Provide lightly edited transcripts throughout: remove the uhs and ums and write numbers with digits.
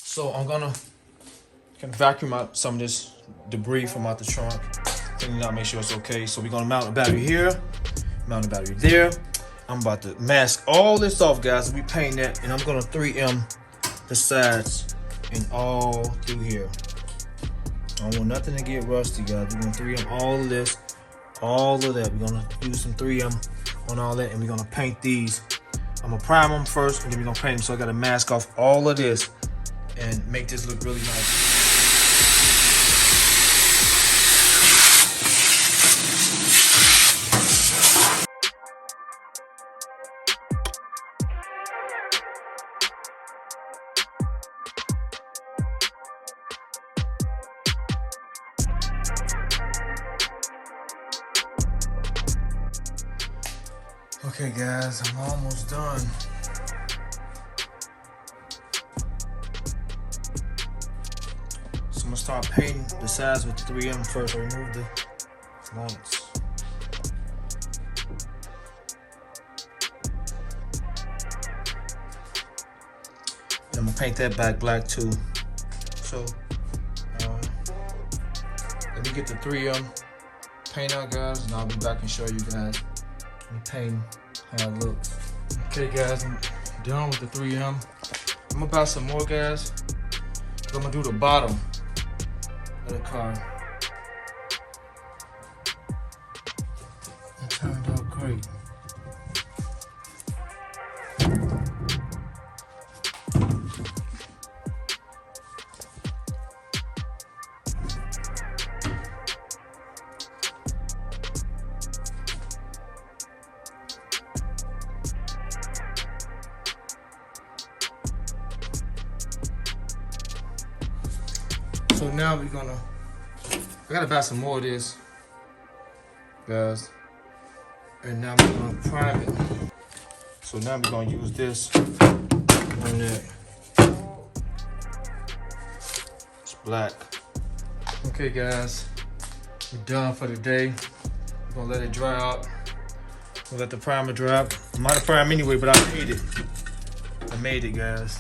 So I'm gonna vacuum out some of this debris from out the trunk, clean it out, make sure it's okay. So we're gonna mount the battery here, mount the battery there. I'm about to mask all this off, guys. We paint that, and I'm gonna 3M the sides and all through here. I don't want nothing to get rusty, guys. We're gonna 3M all of this, all of that. We're gonna use some 3M on all that, and we're gonna paint these. I'm gonna prime them first, and then we're gonna paint them. So I gotta mask off all of this and make this look really nice. Okay guys, I'm almost done. So I'm gonna start painting the sides with 3M first. I remove the lights. And I'm gonna paint that back black too. So let me get the 3M paint out, guys, and I'll be back and show you guys me painting how it looks. Okay guys, I'm done with the 3M. I'm gonna buy some more, guys. I'm gonna do the bottom of the car. It turned out great. So now we're gonna, I gotta buy some more of this, guys. And now we're gonna prime it. So now we're gonna use this on that. It's black. Okay guys, we're done for the day. We're gonna let it dry out. We'll let the primer dry out. I might have primed anyway, but I made it. I made it, guys.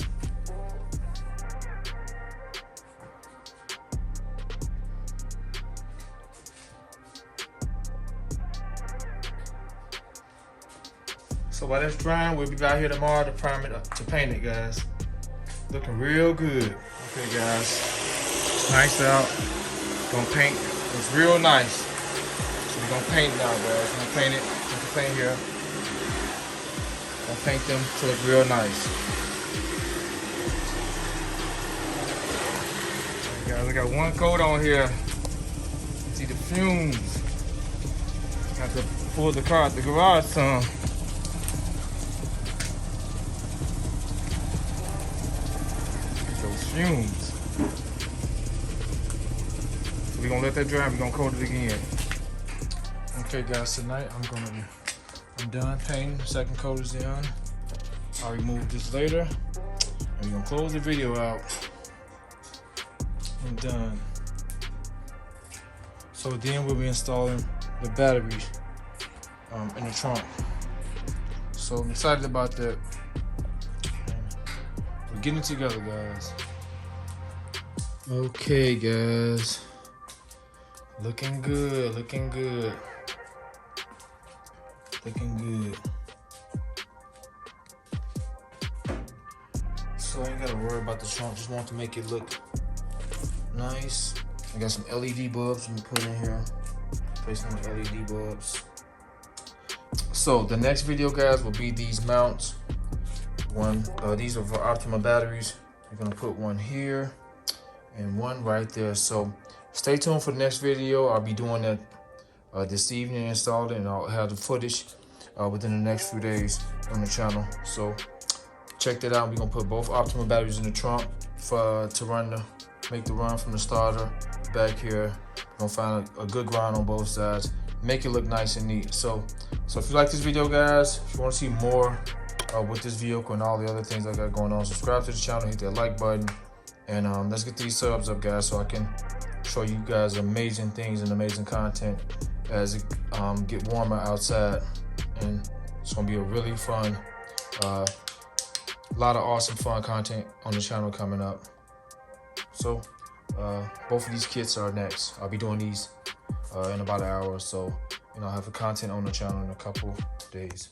So while that's drying, we'll be back here tomorrow to prime it up, to paint it, guys. Looking real good. Okay, guys, it's nice out. Gonna paint. It's real nice. So we're gonna paint now, guys. We're gonna paint it. We're gonna paint here. Gonna paint them to look real nice. Okay, guys, I got one coat on here. See the fumes. Got to pull the car out the garage some. Fumes. So we're gonna let that dry and we're gonna coat it again. Okay guys, tonight I'm done painting. Second coat is done. I'll remove this later. And we're gonna close the video out. I'm done. So then we'll be installing the batteries in the trunk. So I'm excited about that. We're getting it together, guys. Okay guys, looking good, looking good, looking good. So I ain't gotta worry about the trunk, just want to make it look nice. I got some LED bulbs I'm gonna put in here, place some LED bulbs. So the next video, guys, will be these mounts. These are for Optima batteries. We're gonna put one here and one right there. So stay tuned for the next video. I'll be doing that this evening, installed it, and I'll have the footage within the next few days on the channel. So check that out. We're gonna put both Optima batteries in the trunk to make the run from the starter back here. We're gonna find a good ground on both sides, make it look nice and neat. So if you like this video, guys, if you want to see more with this vehicle and all the other things I got going on, subscribe to the channel, hit that like button. And let's get these subs up, guys, so I can show you guys amazing things and amazing content as it get warmer outside. And it's gonna be a really fun, a lot of awesome fun content on the channel coming up. So both of these kits are next. I'll be doing these in about an hour or so, and I'll have the content on the channel in a couple days.